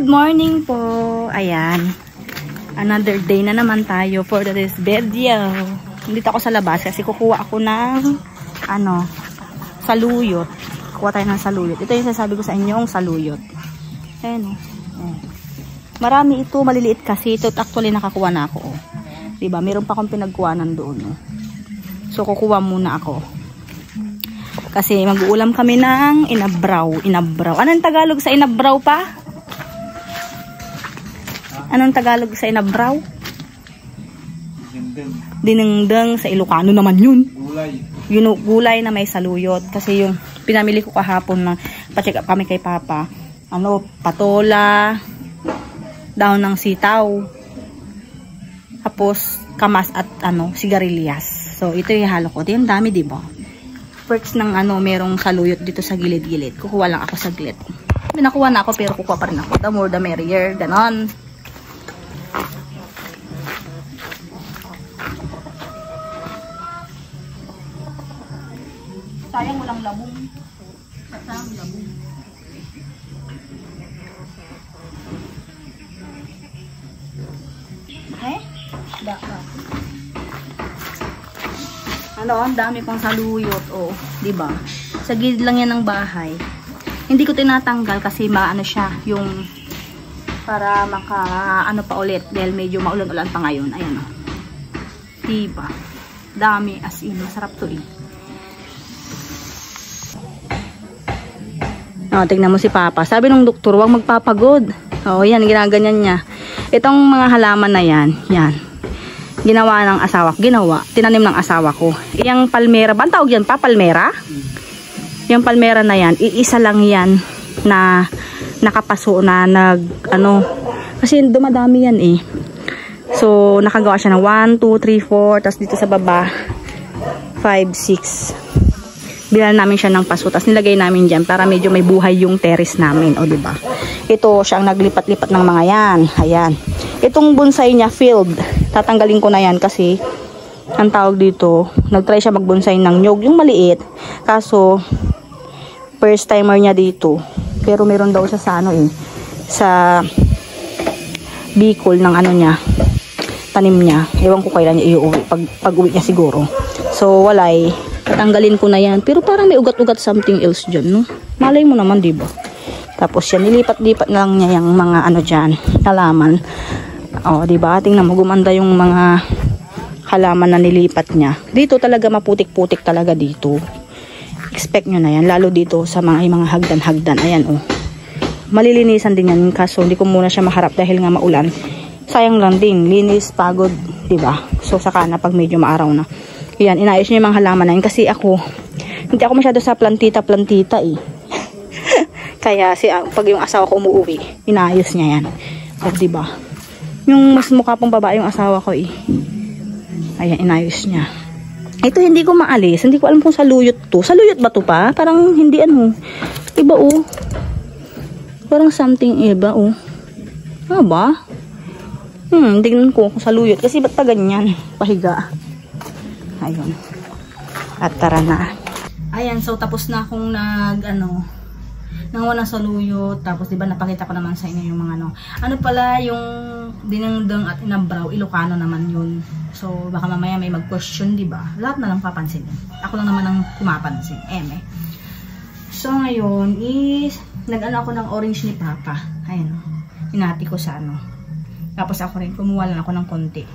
Good morning po. Ayan. Another day na naman tayo for this video. Dito ako sa labas kasi kukuha ako ng saluyot. Kukuha tayo ng saluyot. Ito yung sasabi ko sa inyo, saluyot. Ayan. Marami ito, maliliit kasi. Ito actually nakakuha na ako. Diba? Meron pa akong pinagkuhanan doon. So kukuha muna ako. Kasi mag-uulam kami ng inabraw. Inabraw. Anong Tagalog sa inabraw pa? Anong Tagalog sa inabraw? Dinengdeng sa Ilocano naman yun. Gulay. Yun, gulay na may saluyot. Kasi yung pinamili ko kahapon na pa-check up kami kay Papa. Patola, daon ng sitaw. Tapos kamas at sigarilyas. So ito yung halo ko. Ito yung dami, diba? Perks ng merong saluyot dito sa gilid-gilid. Kukuha lang ako saglit. Nakuha na ako pero kukuha pa rin ako. The more the merrier. Ganon. Sayang walang labong. Sayang labong. Ang dami kong saluyot, di ba? Sa gilid lang yan ng bahay. Hindi ko tinatanggal kasi maano siya, yung para pa ulit dahil medyo maulan-ulan pa ngayon. Ayan o. Di ba? Dami as in, masarap to eh. Tignan mo si Papa. Sabi nung doktor, huwag magpapagod. Yan, ginaganyan niya. Itong mga halaman na yan, ginawa ng asawa ko. Tinanim ng asawa ko. Yung palmera, ba ang tawag yan pa? Palmera? Yung palmera na yan, iisa lang yan na nakapaso na kasi dumadami yan eh. So, nakagawa siya ng 1, 2, 3, 4, tapos dito sa baba, 5, 6. Bilan namin siya ng paso, tapos nilagay namin dyan para medyo may buhay yung terrace namin, diba? Ito, siya ang naglipat-lipat ng mga yan. Ayan. Itong bonsai niya, filled. Tatanggalin ko na yan kasi ang tawag dito, nagtry siya magbonsai ng nyog, yung maliit. Kaso, first timer niya dito. Pero meron daw siya sa sa Bicol ng niya, tanim niya. Ewan ko kailan niya iuwi, pag uwi niya siguro. So, walay. Tatanggalin ko na yan. Pero parang may ugat-ugat something else dyan, no? Malay mo naman, diba? Tapos yan, nilipat-lipat lang niya yung mga dyan, halaman. Diba? Tingnan mo, gumanda yung mga halaman na nilipat niya. Dito talaga maputik-putik talaga dito. Expect nyo na yan. Lalo dito sa mga hagdan-hagdan. Ayan, malilinisan din yan. Kaso, hindi ko muna siya maharap dahil nga maulan. Sayang lang din. Linis, pagod, diba? So, saka na pag medyo maaraw na. Yan, inayos niya yung mga halaman na yun. Kasi hindi ako masyado sa plantita eh. Kaya, pag yung asawa ko umuwi, inayos niya yan. Diba? Yung mas mukha pong babae yung asawa ko eh. Ayan, inayos niya. Ito hindi ko maalis. Hindi ko alam kung saluyot to. Saluyot ba to pa? Parang hindi iba Parang something iba ba? Tingnan ko kung saluyot. Kasi ba't pa ganyan? Pahiga. Ayun. At tara na. Ayan, so tapos na akong nangawa ng saluyot. Tapos diba napakita ko naman sa inyo yung mga pala yung dinengdeng at inabraw, Ilocano naman yun. So baka mamaya may mag-question, diba? Lahat na lang papansin. Ako lang naman ang pumapansin. So ngayon is ako ng orange ni Papa. Ayan. Hinati ko sa Tapos ako rin kumuha lang ako ng konti.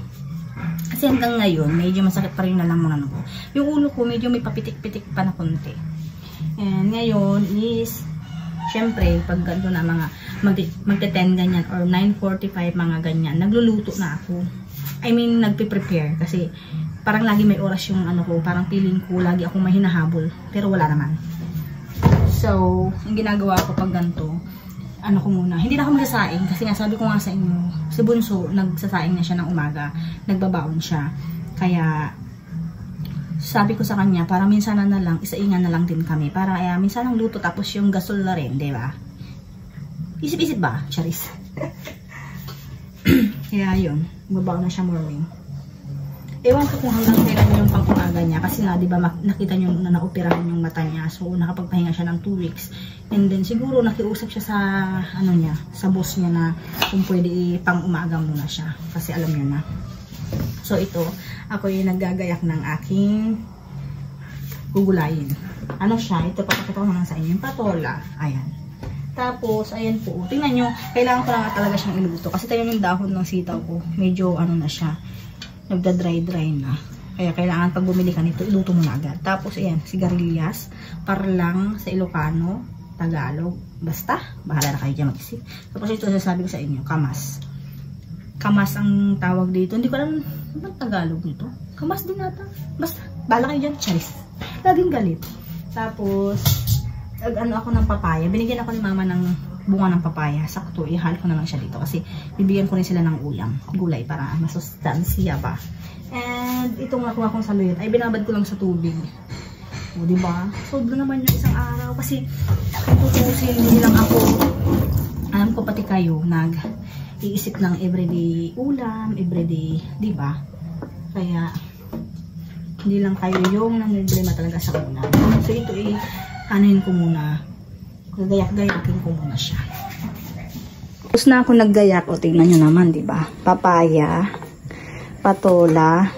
Kasi hanggang ngayon, medyo masakit pa rin yung lalamunan ko. Yung ulo ko, medyo may papitik-pitik pa na konti. And ngayon is, syempre, pag ganito na mga magte-10 ganyan or 9:45 mga ganyan, nagluluto na ako. I mean, nagpe-prepare kasi parang lagi may oras yung ko, parang feeling ko, lagi akong may hinahabol. Pero wala naman. So, ang ginagawa ko pag ganito, ko muna, hindi na ako magsasaing kasi nga sabi ko nga sa inyo, si Bunso nagsasaing na siya ng umaga, nagbabaon siya, kaya sabi ko sa kanya, para minsan na lang, isaingan na lang din kami, para minsan ang luto tapos yung gasol na rin, diba? Isip-isip ba? Charis. Kaya yun, magbabaon na siya morning. Ewan ko kung hanggang kailan yung pang-umaga niya kasi nga, diba, nakita nyo na naoperahan yung mata niya, so nakapagpahinga siya ng 2 weeks. And then siguro nakiusap siya sa ano niya, sa boss niya na kung pwede pang umaga muna siya kasi alam niya na. So ito, ako yung naggagayak ng aking gugulayin. Ano siya? Ito papakita ko naman sa inyo yung patola. Ayan. Tapos ayan po. Tingnan nyo, kailangan ko lang talaga siyang iluto kasi tayo yung dahon ng sitaw ko. Medyo ano na siya, nagda-dry na. Kaya kailangan pag bumili ka nito, iluto mo na agad. Tapos ayan, sigarilyas, parlang sa Ilocano, Tagalog, basta, bahala na kayo dyan mag-isip. Tapos ito sasabi ko sa inyo, kamas. Kamas ang tawag dito. Hindi ko alam, ano Tagalog nito? Kamas din nata. Basta, bahala kayo dyan, charis. Laging galit. Tapos, ano ako ng papaya. Binigyan ako ni mama ng bunga ng papaya. Sakto, ihal ko na lang siya dito. Kasi, bibigyan ko rin sila ng ulam. Gulay para masustansya ba. And, itong nakuha kong saluyot, ay binabad ko lang sa tubig. O, diba? Sobra naman yung isang araw. Kasi, tutusin, hindi lang ako. Alam ko pati kayo, nag-iisip ng everyday ulam, everyday, diba? Kaya, hindi lang kayo yung namumblema talaga sa ulam. So, ito anuhin ko muna. Gagayak-gayakin ko muna siya. Tapos na ako naggayak. O, tingnan nyo naman, diba? Papaya, patola,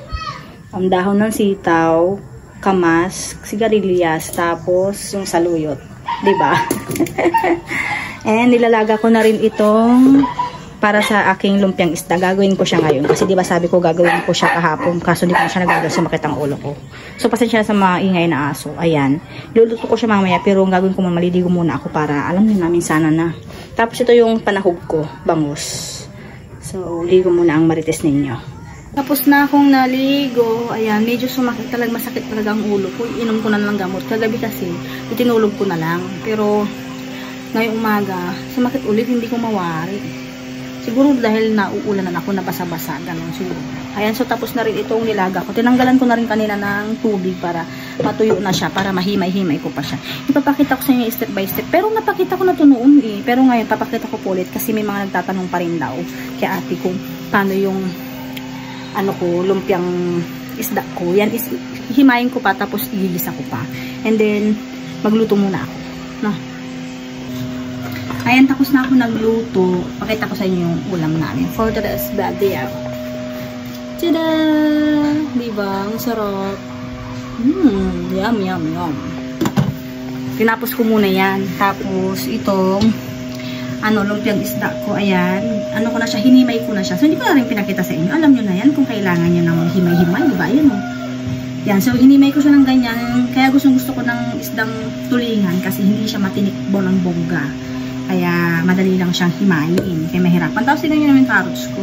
ang dahon ng sitaw, kamas, sigarilyas, tapos yung saluyot. Diba? And nilalaga ko na rin itong para sa aking lumpiang isda. Gagawin ko siya ngayon. Kasi diba sabi ko gagawin ko siya kahapon. Kaso hindi ko siya nagagawin sa makit ang ulo ko. So pasensya na sa maingay na aso. Ayan. Luluto ko siya mamaya. Pero gagawin ko maliligo muna ako para alam niyo namin sana na. Tapos ito yung panahog ko. Bangus. So ligo muna ang marites ninyo. Tapos na akong naligo. Ayan, medyo sumakit talaga, masakit talaga ang ulo ko. Inom ko na lang gamot. Kagabi kasi, itinulog ko na lang. Pero, ngayong umaga, sumakit ulit, hindi ko mawari. Siguro dahil nauulanan ako, nabasa-basa, ganun siguro. Ayan, so tapos na rin itong nilaga ko. Tinanggalan ko na rin kanina ng tubig para matuyo na siya, para mahimay-himay ko pa siya. Ipapakita ko sa inyo step by step. Pero napakita ko na ito noon eh. Pero ngayon, papakita ko po ulit kasi may mga nagtatanong pa rin daw kay ate kung paano yung ano ko, lumpiang isda ko. Yan is, himayin ko pa, tapos igigisa ko pa. And then, magluto muna ako. No? Ayan, tapos na ako nagluto. Pakita ko sa inyo yung ulam namin. For today's birthday. Tada! Diba? Ang sarap. Yum, yum, yum. Tinapos ko muna yan. Tapos, itong lumpiang isda ko, ayan, ko na siya, hinimay ko na siya. So, hindi ko na rin pinakita sa inyo. Alam nyo na yan kung kailangan nyo na maghimay-himay, diba? Ayan o. Yan, so, hinimay ko siya ng ganyan. Kaya gusto ko ng isdang tulingan kasi hindi siya matinikbo ng bongga. Kaya, madali lang siyang himayin. Kaya mahirapan. Tapos, tignan nyo naman yung carrots ko.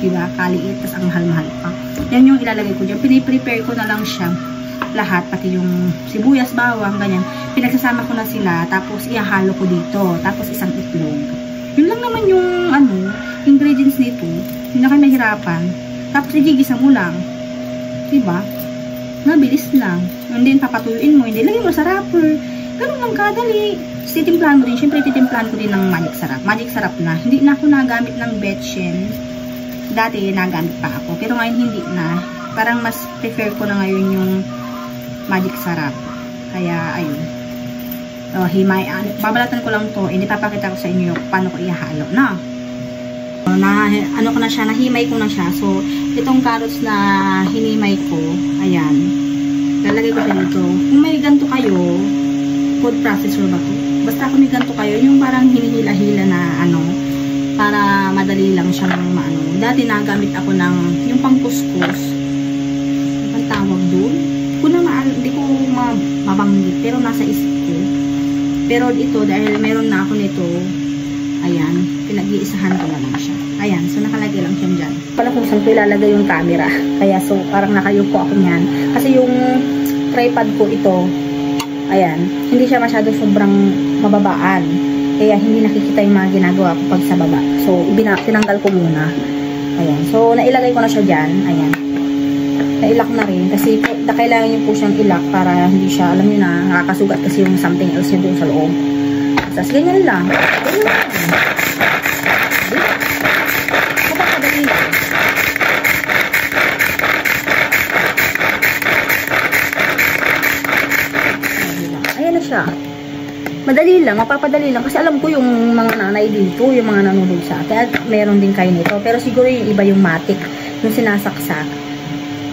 Diba? Kaliit, tas ang mahal-mahal pa. Yan yung ilalagay ko dyan. Piniprepare ko na lang siya. Lahat, pati yung sibuyas, bawang, ganyan. Pinagsasama ko na sila, tapos ihahalo ko dito, tapos isang itlog. Yun lang naman yung, ingredients nito. Hindi na kayo mahirapan. Tapos igigisa mo lang. Diba? Mabilis lang. And then, papatuyuin mo, hindi lagay mo sa wrapper. Ganun lang kadali. Titimplahan mo din. Siyempre, titimplahan ko din ng magic sarap. Magic sarap na. Hindi na ako nagamit ng betchin. Dati, nagamit pa ako. Pero ngayon, hindi na. Parang mas prefer ko na ngayon yung magic sarap. Kaya, ayun. O, babalatan ko lang to. Hindi papakita ko sa inyo paano ko ihalo. Na? Ko na siya, nahimay ko na siya. So, itong carrots na hinimay ko, ayan. Lalagay ko siya dito. Kung may ganito kayo, food processor ba to? Basta kung may ganito kayo, yung parang hinihila-hila na para madali lang siyang maano. Dati nagamit ako ng, yung pangkuskus. Ang tawag doon? Hindi ko mabanggit, pero nasa isip ko. Pero ito, dahil meron na ako nito, ayan, pinag-iisahan ko na lang siya. Ayan, so nakalagay lang siya dyan. Pala kung saan ko ilalagay yung camera. Kaya so, parang nakayupo ako niyan. Kasi yung tripod ko ito, ayan, hindi siya masyado sobrang mababaan. Kaya hindi nakikita yung mga ginagawa ko pag sa baba. So, tinanggal ko muna. Ayan, so nailagay ko na siya dyan. Ayan. Nailak na rin kasi kailangan nyo po siyang ilak para hindi siya, alam nyo na, nakakasugat kasi yung something else yun doon sa loob. Tapos ganyan lang. Ganyan lang. Kapag-kadali lang. Ayan na siya. Madali lang, mapapadali lang. Kasi alam ko yung mga nanay dito, yung mga nanonood sa akin. At meron din kayo nito. Pero siguro yung iba yung matik, yung sinasaksak.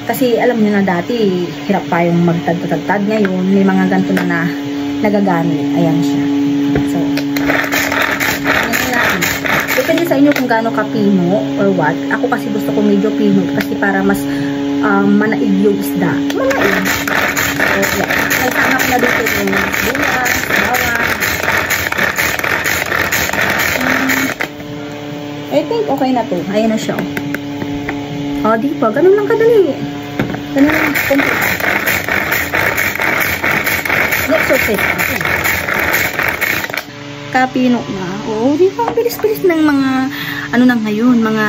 Kasi alam nyo na dati, hirap pa yung magtagtad. Ngayon, may mga ganito na nagagamit. Ayan siya. So, depende sa inyo kung gaano ka-pino or what. Ako kasi gusto ko medyo pino kasi para mas manaig yung isda. Manaig. So, yeah. Nagsanap na dito yung bulas, bawang. I think okay na to. Ayan na siya. O, di ba? Ganun lang kadali. Ganun lang. Let's so okay. Kapino na. Oo, di ba? Bilis-bilis ng mga, ano na ngayon, mga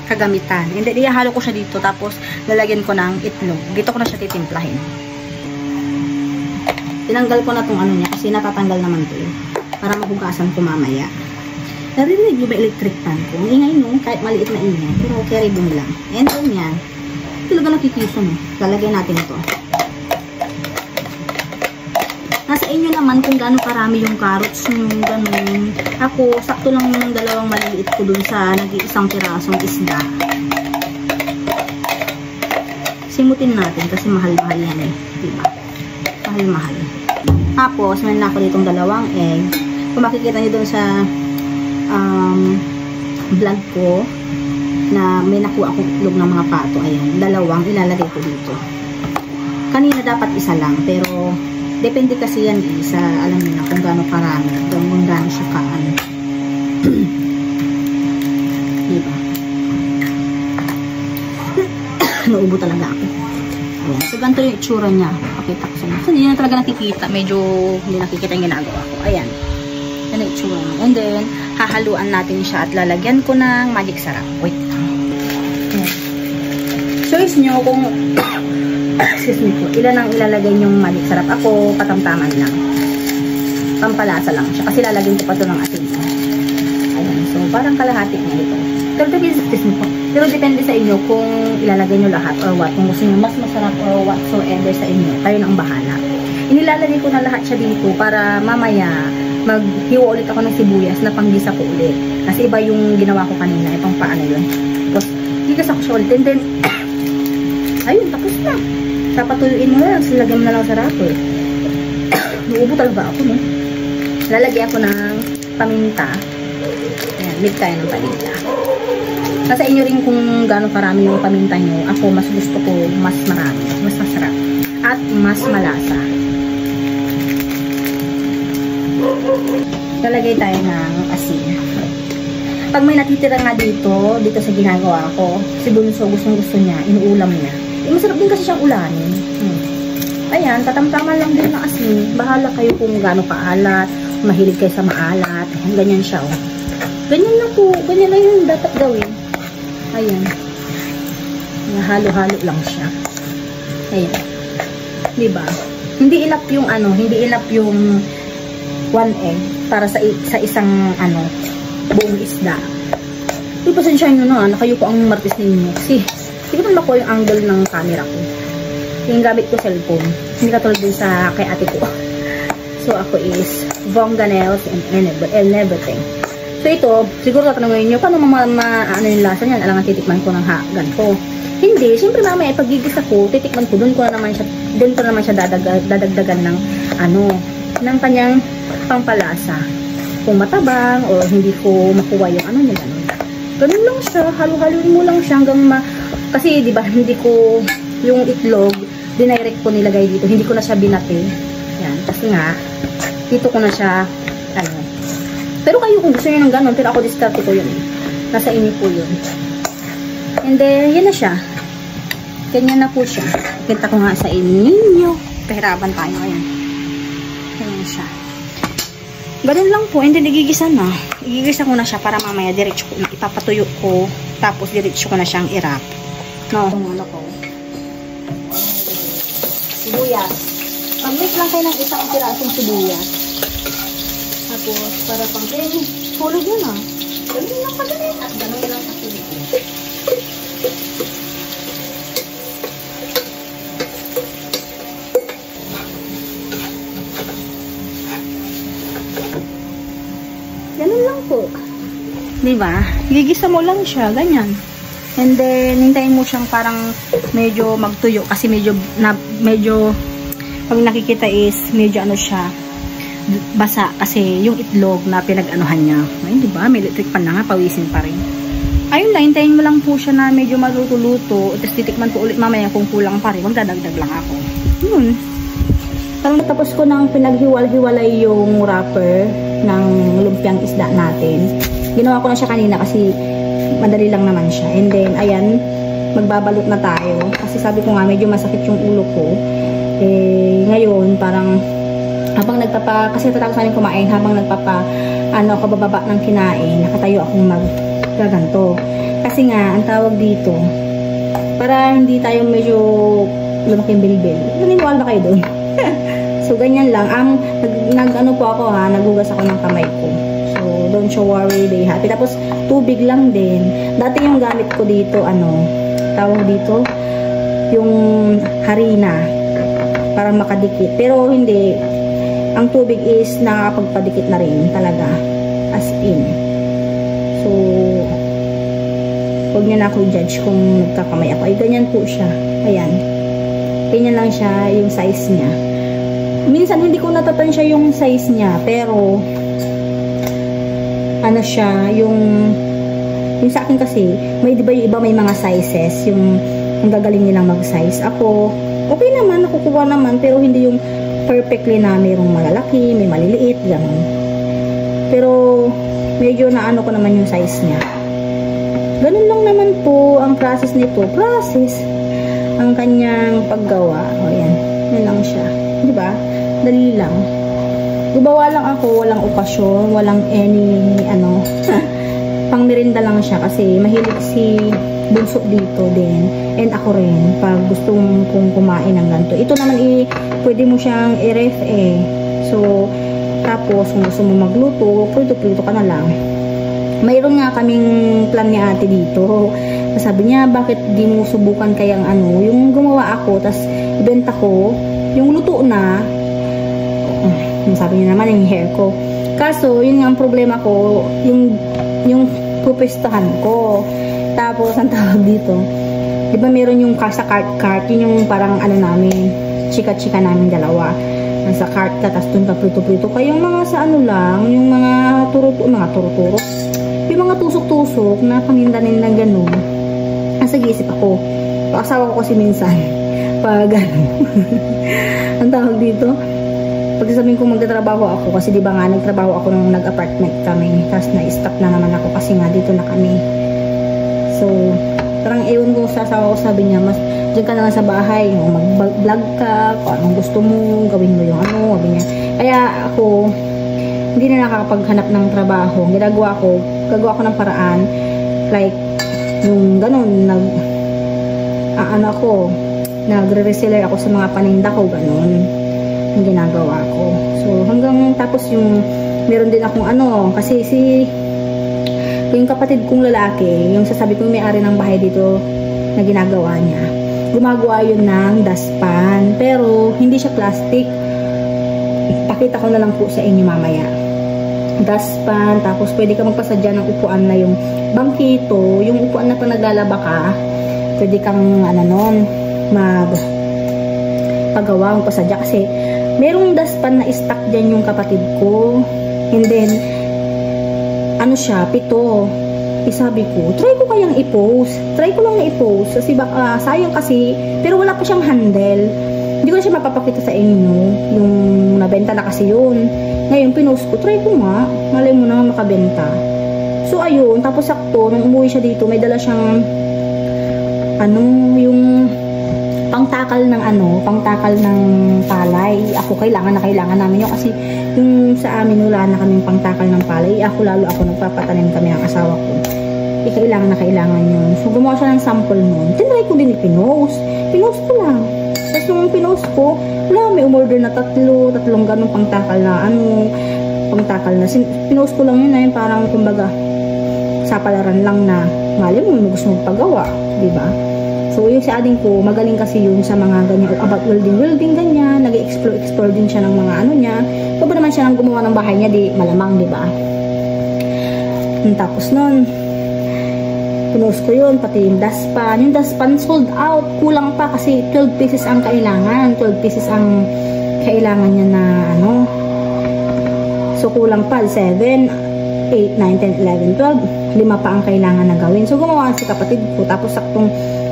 kagamitan. Hindi, ihalo ko siya dito. Tapos, lalagyan ko ng itlog. Dito ko na siya titimplahin. Tinanggal ko na tong ano niya kasi natatanggal naman to eh. Para mahugasan ko mamaya. Narinig nyo ba electric pan ko? Ang ingay no, kahit maliit na ingay. Pero okay, ribbon lang. And then yan. Talaga nakikita no. Lalagay natin ito. Nasa inyo naman kung gaano karami yung carrots nyo, ganun. Ako, sakto lang yung dalawang maliliit ko dun sa nag-iisang pirasong isda. Simutin natin kasi mahal-mahal yan eh. Diba? Mahal-mahal. Tapos, meron na ako ditong dalawang egg. Kung makikita nyo dun sa vlog ko na may nakuha akong itlog ng mga pato, ayan, dalawang ilalagay ko dito. Kanina dapat isa lang, pero depende kasi yan eh, sa alam niyo na kung gaano karami, kung gaano siya kaano. Diba? Nauubo talaga ako. Ayan. So, ganito yung itsura niya. Pakita ko sa mga. So, hindi na talaga nakikita. Medyo hindi nakikita yung ginagawa ko. Ayan. Yan yung itsura niya. And then, hahaluan natin siya at lalagyan ko ng magic sarap. Wait. Ayan. Choice nyo kung excuse me po, ilan ang ilalagay yung magic sarap. Ako, patamtaman lang. Pampalasa lang siya. Kasi lalagyan ko pa ito ng asin. Ayan. So, parang kalahati niya ito. Pero depende sa inyo kung ilalagay nyo lahat or what. Kung gusto nyo mas masarap or whatsoever sa inyo, kayo nang bahala. Inilalagay ko na lahat siya dito para mamaya maghiwa ulit ako ng sibuyas na panggisa ko ulit. Kasi iba yung ginawa ko kanina. Itong paano yun. Tapos, gigasa ko siya ulit. And then, ayun, tapos na. Papatuluin mo na lang. Silagyan mo na lang sa rato eh. Nuubo talaga ako, no? Lalagyan ko ng paminta. Ayan, mid tayo ng paminta. Nasa inyo rin kung gaano karami yung paminta nyo. Ako, mas gusto ko mas marami. Mas masarap. At mas malasa. Lalagay tayo ng asin. Pag may natitira nga dito sa ginagawa ko, si Bunso, gusto niya, inuulam niya. Masarap din kasi siyang ulanin. Ayan, tatamtaman lang din ng asin. Bahala kayo kung gaano kaalat, mahilig kayo sa maalat. Ayan, ganyan siya. Oh. Ganyan lang po. Ganyan lang yung dapat gawin. Ayan. Halo-halo lang siya. Ayan. Diba? Hindi ilap yung ano, hindi ilap yung 1 egg para sa isang ano, buong isda. Pasensya nyo na, nakayo ko ang martis ninyo. Kasi, hindi ko naman makuha yung angle ng camera ko. Yung gamit ko cellphone. Hindi katulad din sa kay ate ko. So, ako is Vonga nails and everything. So, ito, siguro tatanungin nyo, paano ano yung lasa niyan? Alangan titikman ko ng ganito. Hindi, siyempre mamaya, pag gigisa ko, titikman ko, doon ko naman siya dadagdagan ng, ano, ng kanyang pampalasa. Kung matabang, o hindi ko makuha yung ano niya, ganun lang siya, halo-haloin mo lang siya hanggang kasi, di ba, hindi ko, yung itlog, dinirect ko nilagay dito, hindi ko na siya binati. Yan, kasi nga, dito ko na siya, ano, pero kayo kung gusto nyo ng ganun, pero ako diskarte ko yun eh. Nasa inyo po yun. And then, yan na siya. Ganyan na po siya. Kita ko nga sa inyo. Pahirapan tayo. Ayan. Ganyan siya. Ganun lang po. And then, igigisa na. Igigisa ko na siya para mamaya diretso ko na. Ipapatuyo ko. Tapos, diretso ko na siyang i-wrap. No? Itong ano ko. Sibuyas. Pag-mix lang kayo ng isang pirasong sibuyas. Tapos, para pang hulog yun ah. Ganun lang kadali. At ganun lang kadali. Diba? Gigisa mo lang siya, ganyan. And then, hintayin mo siyang parang medyo magtuyo kasi medyo pag nakikita is medyo ano siya, basa kasi yung itlog na pinag-anuhan niya. Ayun, diba? May electric pan na nga, pawisin pa rin. Ayun lang, hintayin mo lang po siya na medyo maluto-luto. Tapos titikman ko ulit mamaya kung kulang pa rin. Magdadagdag lang ako. Yun. Parang natapos ko nang pinaghiwal-hiwalay yung wrapper ng lumpiang isda natin. Ginawa ko na siya kanina kasi madali lang naman siya. And then, ayan, magbabalot na tayo. Kasi sabi ko nga, medyo masakit yung ulo ko. Eh, ngayon, parang, habang kasi tatapos namin kumain, habang kabababa ng kinain, nakatayo akong gaganto. Kasi nga, ang tawag dito, para hindi tayo medyo lumaking bilbil. Naniniwala ba kayo doon? So, ganyan lang. Nag-ano po ako ha, naghugas ako ng kamay ko. So, don't you worry, be happy. Tapos, tubig lang din. Dati yung gamit ko dito, tawag dito, yung harina, para makadikit. Pero, hindi. Ang tubig is nakakapagpadikit na rin talaga. As in. So, huwag niyo na ako i-judge kung nagkakamay ako. Ay, ganyan po siya. Ayan. Ganyan lang siya, yung size niya. Minsan, hindi ko natatansya yung size niya. Pero, ano siya, yung sa akin kasi, di ba yung iba may mga sizes, yung gagaling nilang mag-size. Ako, okay naman, nakukuha naman, pero hindi yung perfectly na mayroong malalaki, may maliliit, gano'n. Pero, medyo naano ko naman yung size niya. Ganun lang naman po ang process nito. Ang kanyang paggawa. O, yan. Yan lang siya. Diba? Dali lang. Gumawa lang ako, walang okasyon, walang pang merinda lang siya kasi mahilig si bunso dito din. And ako rin, pag gusto kong kumain ng ganito. Ito naman, pwede mo siyang i-ref So, tapos, kung gusto mo magluto, prito-prito ka na lang. Mayroon nga kaming plan ni ate dito. Sabi niya, bakit di mo subukan kayang yung gumawa ako, tas ibenta ko, yung luto na, sabi niya naman, yung hair ko. Kaso, yun nga ang problema ko, yung pupistahan ko. Tapos, ang tawag dito, di ba meron yung sa cart, yun yung parang namin, chika-chika namin dalawa. Nasa cart ka, tas dun ka prito-prito. Kaya yung mga sa lang, yung mga turo-turo, yung mga tusok-tusok na panindanin na gano'n. Nasa isip ako. Pakasawa ko kasi minsan. Pag ang tawag dito, pag sabihin ko magtatrabaho ako, kasi di ba nga nagtrabaho ako nung nag-apartment kami, tapos na-stop na naman ako kasi nga dito na kami. So, parang ewan ko sa asawa ko, sabi niya, mas dyan ka na lang sa bahay, mag-vlog ka, kung anong gusto mo, gawin mo yung sabi niya. Kaya ako, hindi na nakakapaghanap ng trabaho. Gagawa ko ng paraan, like, yung ganun, nagre-reseller ako sa mga paninda ko, ganun, yung ginagawa ko. So, hanggang tapos meron din akong kasi yung kapatid kong lalaki, yung sasabi kong may-ari ng bahay dito na ginagawa niya, gumagawa yun ng dustpan, pero hindi siya plastic. Pakita ko na lang po sa inyo mamaya. Dustpan, tapos pwede ka magpasadya ng upuan na yung bangkito, yung upuan na pag naglalaba ka, pwede kang paggawa, magpasadya kasi merong dustpan na stock dyan yung kapatid ko, and then siya, 7. Sabi ko, try ko kayang i-post. Try ko lang na i-post. Kasi baka, sayang kasi, pero wala pa siyang handle. Hindi ko na siya mapapakita sa inyo. Yung nabenta na kasi yun. Ngayon, pinost ko, try ko nga. Malay mo na makabenta. So, ayun. Tapos sakto, nung umuwi siya dito, may dala siyang yung pangtakal ng palay. Ako, kailangan namin yun kasi yung sa amin wala na kaming pangtakal ng palay. Ako nagpapatanim kami ng asawa ko. Kailangan yun. So, gumawa siya ng sample nun. Tinry ko din i-pinost. Pinost ko lang. Tapos nung pinost ko, may umorder na tatlong ganong pangtakal na pinost ko lang yun parang kumbaga sa palaran lang na mali mo gusto magpagawa, diba? So, yung si ading ko, magaling kasi yun sa mga ganyan, about welding, ganyan. Nag-explore din siya ng mga niya. Kung ba naman siya nang gumawa ng bahay niya, di malamang, di ba? Tapos nun, pinost ko yun, pati yung dustpan. Yung dustpan sold out. Kulang pa kasi 12 pieces ang kailangan. 12 pieces ang kailangan niya na ano. So, kulang pa. 7, 8, 9, 10, 11, 12. 5 pa ang kailangan na gawin. So, gumawa si kapatid ko. Tapos, saktong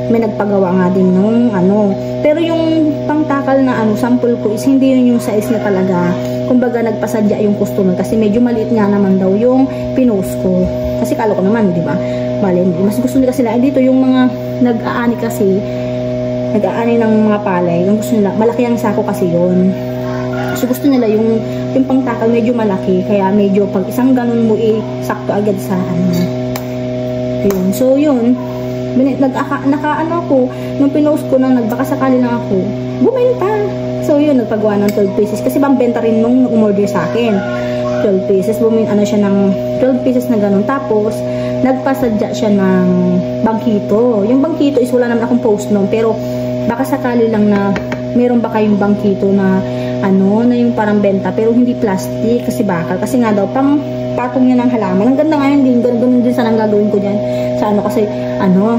may nagpagawa nga din nung ano. Pero yung pangtakal na ano, sample ko is hindi yun yung size na talaga. Kumbaga, nagpasadya yung customer. Kasi medyo maliit nga naman daw yung pinost ko. Kasi kala ko naman, di ba? Mali, mas gusto nila sila. Dito yung mga nag-aani kasi, nag-aani ng mga palay. Yung gusto nila, malaki ang sako kasi yun. So, gusto nila yung pangtakal medyo malaki. Kaya medyo pag isang ganun mo sakto agad sa ano. Yun. So, yun. Nakaano ako, nung pinost ko na nagbakasakali lang ako, bumenta. So, yun, nagpagawa ng 12 pieces. Kasi bambenta rin nung umorder sa akin. 12 pieces. Ano siya ng 12 pieces na ganun. Tapos, nagpasadya siya ng bangkito. Yung bangkito is wala naman akong post nun. Pero, baka sakali lang na meron ba kayong bangkito na ano, na yung parang benta. Pero hindi plastic. Kasi bakal. Kasi nga daw, pang patong niya ng halaman. Ang ganda nga yun din. Ganun din sana ang gagawin ko dyan. Sa ano, kasi ano.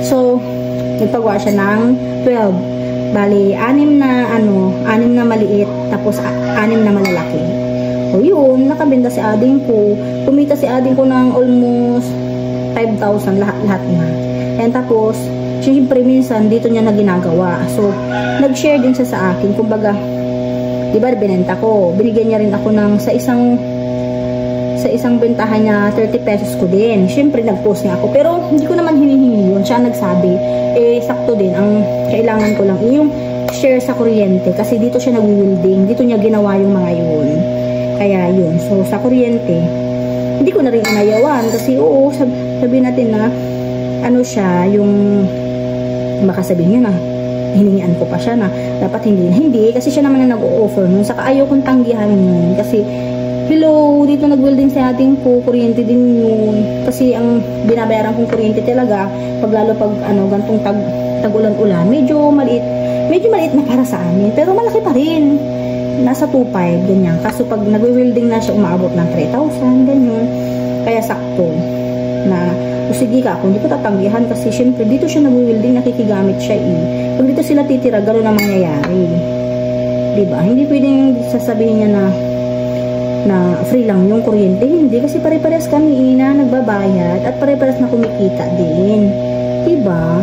So, nagpagawa siya ng 12. Bali, 6 na maliit, tapos 6 na malalaki. So, yun, nakabenta si ading ko. Kumita si ading ko ng almost 5,000 lahat na. And tapos, siyempre minsan, dito niya na ginagawa. So, nag-share din siya sa akin. Kumbaga, di ba, binenta ko. Binigyan niya rin ako ng sa isang bentahan niya, 30 pesos ko din. Siyempre, nag-post niya ako. Pero, hindi ko naman hinihingi yun. Siya nagsabi. Sakto din. Ang kailangan ko lang yung share sa kuryente. Kasi dito siya nag-wielding. Dito niya ginawa yung mga yun. Kaya, yun. So, sa kuryente, hindi ko na rin inayawan. Kasi, oo, sabihin natin na, ano siya, yung, makasabihin niya na, hiningian ko pa siya na, dapat hindi. Kasi siya naman na nag-o-offer nun. Saka ayaw kong tanggihan yun. Kasi, hello, dito nag-welding sa ating po, kuryente din yun. Kasi ang binabayaran kong kuryente talaga, lalo pag ano, gantong tag-ulan-ulan, medyo maliit na para sa amin. Pero malaki pa rin. Nasa 2.5, ganyan. Kaso pag nag-welding na siya, umaabot ng 3,000, ganyan. Kaya sakto na, sige ka, kung hindi ko tatanggihan kasi syempre dito siya nag-welding, nakikigamit siya Pag dito sila titira, gano'n na mangyayari. Diba? Hindi pwedeng sasabihin niya na free lang yung kuryente. Hindi, kasi pare-pares kami na nagbabayad at pare-pares na kumikita din. Diba?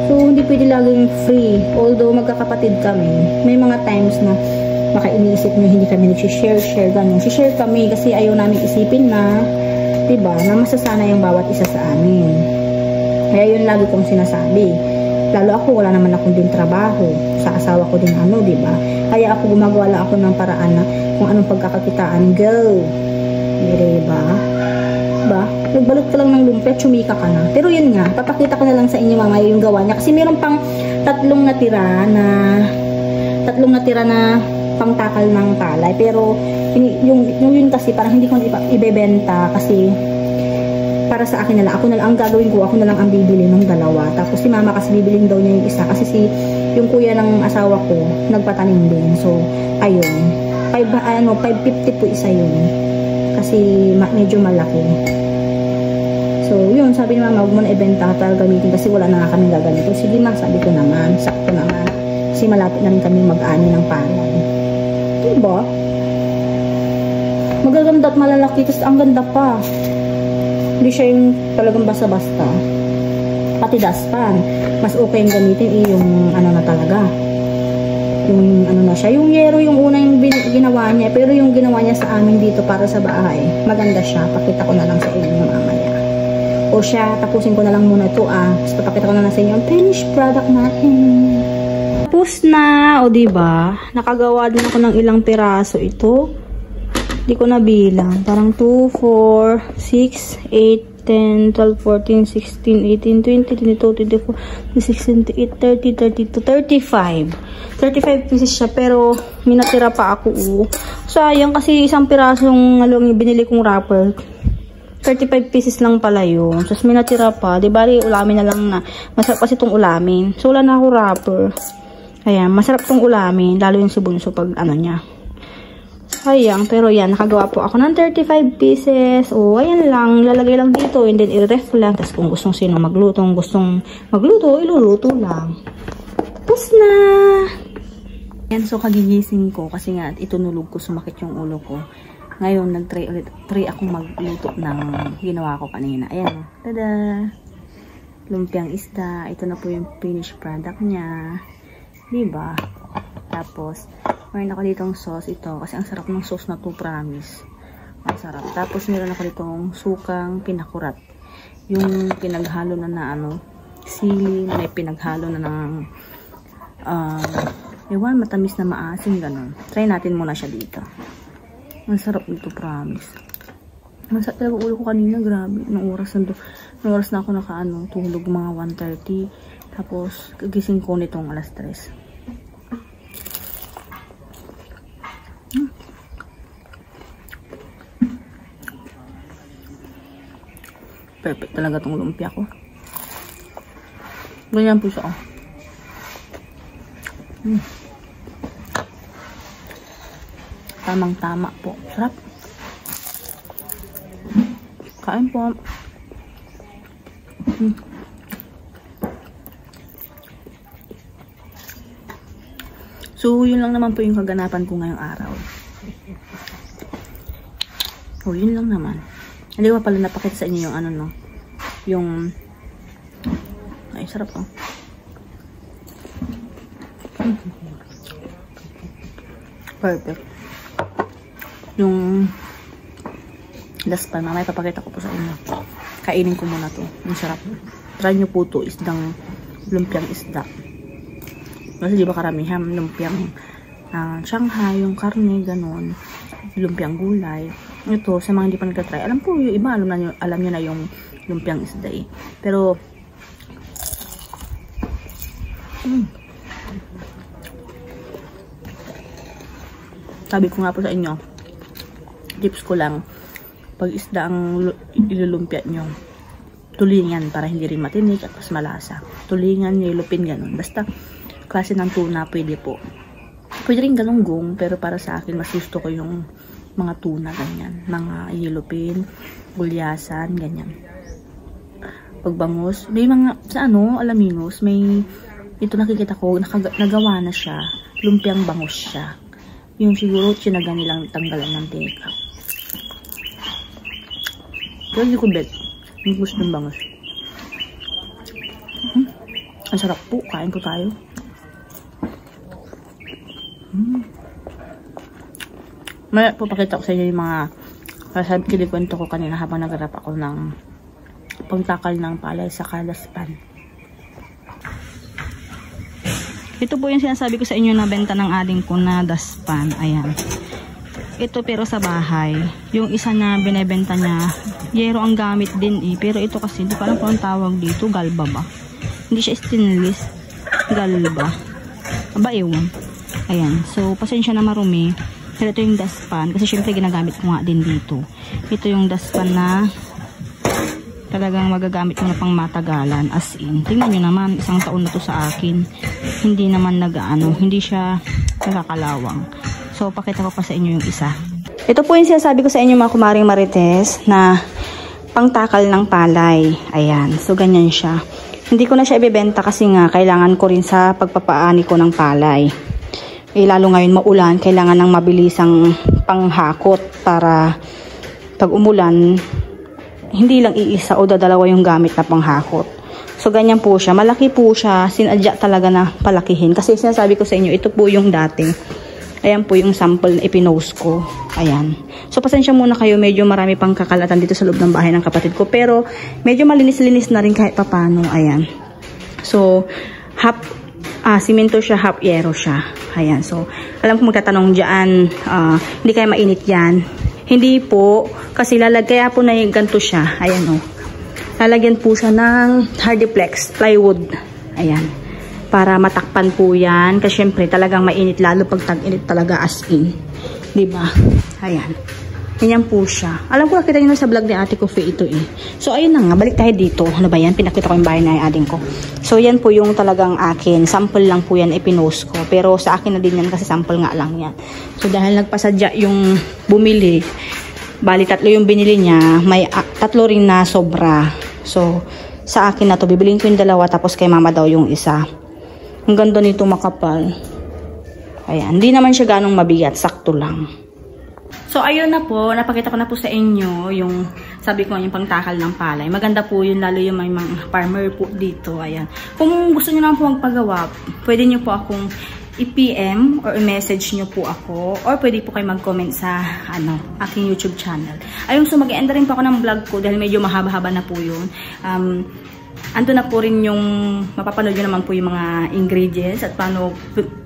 So, hindi pwede laging free. Although, magkakapatid kami, may mga times na baka iniisip nyo hindi kami nagsishare, ganun. Share kami kasi ayaw namin isipin na, diba, na masasana yung bawat isa sa amin. Kaya yun lagi kong sinasabi. Lalo ako, wala naman akong din trabaho. Sa asawa ko din ano, diba? Kaya ako gumagawa lang ako ng paraan na kung anong pagkakakitaan, go. Diba? Diba? Nagbalot ka lang ng lumpia, tsumika ka na. Pero yun nga, papakita ko na lang sa inyo mamaya yung gawa niya. Kasi meron pang tatlong natira na pangtakal ng palay. Pero yung kasi parang hindi ko ibebenta kasi para sa akin na lang. Ako na lang ang gagawin ko, ako na lang ang bibili ng dalawa. Tapos si mama kasi bibilin daw niya yung isa. Kasi yung kuya ng asawa ko, nagpatanim din. So, ayun. 550 po isa yun. Kasi medyo malaki. So, yun. Sabi ni mama, huwag mo na ibenta para gamitin. Kasi wala na nga kami gaganito. Sige ma, sabi ko naman. Sakto naman. Kasi malapit na rin kami mag-ani ng palay. Diba? Magaganda at malalaki. Tapos ang ganda pa. Hindi siya yung talagang basta-basta. Pati dustpan. Mas okay yung gamitin yung ano na talaga. Yung ano na siya. Yung yero yung una yung ginawa niya. Pero yung ginawa niya sa amin dito para sa bahay. Maganda siya. Pakita ko na lang sa inyo mamaya. O siya, tapusin ko na lang muna ito Tapos papakita ko na lang sa inyo ang finished product natin. Tapos na. O diba? Nakagawa din ako ng ilang piraso ito. Hindi ko nabilang. Parang 2, 4, 6, 8, 10, 12, 14, 16, 18, 20, 22, 24, 26, 28, 30, 32, 35. 35 pieces siya. Pero, minatira pa ako. Sayang kasi isang pirasong binili kong wrapper. 35 pieces lang pala yun. Tapos, minatira pa. Di bali, ulamin na lang na. Masarap kasi itong ulamin. So, wala na ako wrapper. Ayan, masarap itong ulamin. Lalo yung si Bunso pag ano niya. Sayang, pero yan, nakagawa po ako ng 35 pieces. O, ayan lang, lalagay lang dito, and then i-ref lang. Tapos kung gustong sino gustong magluto, iluluto lang. Tapos na! Yan, so kagigising ko kasi nga itunulog ko, sumakit yung ulo ko. Ngayon, nag-try akong magluto ng ginawa ko kanina. Ayan, tada! Lumpiang isda. Ito na po yung finished product niya. Diba? Tapos, mayroon ako ditong sauce ito. Kasi ang sarap ng sauce na to, promise. Ang sarap. Tapos, meron ako ditong sukang pinakurat. Yung pinaghalo na sili, may pinaghalo na ng ewan, matamis na maasim, ganun. Try natin muna siya dito. Ang sarap nito, promise. Masarap talaga ulo ko kanina, grabe. Nung oras na ako tulog mga 1:30. Tapos, kagising ko nitong alas 3. Perfect talaga tong lumpia ko. Ganyan po siya, oh. Tamang-tama po. Sarap. Kain po. So, yun lang naman po yung kaganapan ko ngayong araw. So, yun lang naman. Hindi ko pala napakita sa inyo yung yung ay, sarap, oh. Perfect. Yung daspan, mamaya papakita ko po sa inyo. Kainin ko muna to. Ang sarap. Try nyo po to, lumpiang isda. Kasi di ba karamihan lumpiang Shanghai, yung karne, ganon. Lumpiang gulay. Ito, sa mga hindi pa nagka-try, alam po yung iba, alam nyo na yung lumpiang isda eh. Pero sabi ko nga po sa inyo, tips ko lang, pag isda ang ilulumpia nyo, tulingan para hindi rin matinik at mas malasa. Tulingan, nilupin, ganun. Basta klase ng tuna, pwede po. Pwede rin galunggong, pero para sa akin, mas gusto ko yung mga tuna, ganyan. Mga ilupin, gulyasan, ganyan. Pagbangus, may mga, sa Alaminos, may, ito nakikita ko, nagawa na siya, lumpiang bangus siya. Yung siguro, sinaga nilang tanggalan ng teka. Pero hindi ko bet. Yung gusto ng bangus. Ang sarap po. Kain po tayo. May papakita ko sa inyo yung mga kinikwento ko kanina habang nagarap ako ng pangtakal ng palay sa kalaspan. Ito po yung sinasabi ko sa inyo na benta ng ading ko na daspan. Ayan. Ito pero sa bahay. Yung isa na binebenta niya, yero ang gamit din eh. Pero ito kasi, hindi ko alam kung ang tawag dito. Galba ba? Hindi siya stainless. Galba. Aba, ewan. Ayan. So, pasensya na marumi. Pero ito yung daspan. Kasi syempre ginagamit ko nga din dito. Ito yung daspan na talagang magagamit ko na pang matagalan, as in. Tingnan nyo naman, 1 taon na to sa akin. Hindi naman hindi siya nakakalawang. So, pakita ko pa sa inyo yung isa. Ito po yung sinasabi ko sa inyo mga kumaring marites na pangtakal ng palay. Ayan. So, ganyan siya. Hindi ko na siya ibebenta kasi nga kailangan ko rin sa pagpapaani ko ng palay. Lalo ngayon maulan, kailangan ng mabilisang panghakot para pag umulan, hindi lang iisa o dadalawa yung gamit na panghakot. So, ganyan po siya. Malaki po siya. Sinadya talaga na palakihin. Kasi sinasabi ko sa inyo, ito po yung dati. Ayan po yung sample na ipinost ko. Ayan. So, pasensya muna kayo. Medyo marami pang kakalatan dito sa loob ng bahay ng kapatid ko. Pero, medyo malinis-linis na rin kahit papano. Ayan. So, simento siya, half yero siya. Ayan. So, alam ko magtatanong dyan, hindi kaya mainit yan. Hindi po, kasi kaya po na yung ganito siya. Ayan o. Lalagyan po siya ng hardiplex, plywood. Ayan. Para matakpan po yan. Kasi syempre talagang mainit lalo pag tag-init talaga as in. Diba? Ayan. Ganyan po siya. Alam ko nakita nyo sa vlog ni Ate Coffee ito eh. So ayun na nga, balik tayo dito. Ano ba yan? Pinakita ko yung bahay na ading ko. So yan po yung talagang akin. Sample lang po yan ipinost ko. Pero sa akin na din yan kasi sample nga lang yan. So dahil nagpasadya yung bumili, bali 3 yung binili niya, may 3 rin na sobra. So sa akin na to, bibiliin ko yung 2 tapos kay mama daw yung isa. Ang ganda nito, makapal. Ayan, hindi naman siya ganong mabigat, sakto lang. So, ayun na po, napakita ko na po sa inyo yung, sabi ko, yung pangtakal ng palay. Maganda po yun, lalo yung may mga farmer po dito. Ayan. Kung gusto nyo naman po magpagawa, pwede nyo po akong i-PM or i-message nyo po ako. Or pwede po kayo mag-comment sa, aking YouTube channel. Ayun, so mag-end rin po ako ng vlog ko dahil medyo mahaba-haba na po yun. Ando na po rin yung, mapapanood nyo naman po yung mga ingredients at paano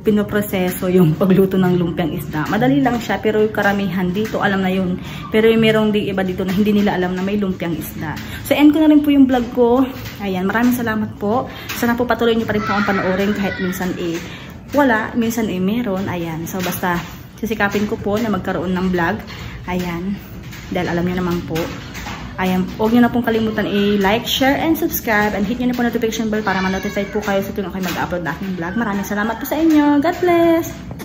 pinoproseso yung pagluto ng lumpiang isda. Madali lang siya pero yung karamihan dito alam na yun. Pero yung merong iba dito na hindi nila alam na may lumpiang isda. So end ko na rin po yung vlog ko. Ayan, maraming salamat po. Sana po patuloy nyo pa rin po akong panoorin kahit minsan wala, minsan meron. Ayan, so basta sisikapin ko po na magkaroon ng vlog. Ayan, dahil alam nyo naman po. Ayan, huwag nyo na pong kalimutan i-like, share, and subscribe. And hit nyo na po notification bell para ma-notify po kayo sa tuwing ako mag-upload na aking vlog. Maraming salamat po sa inyo. God bless!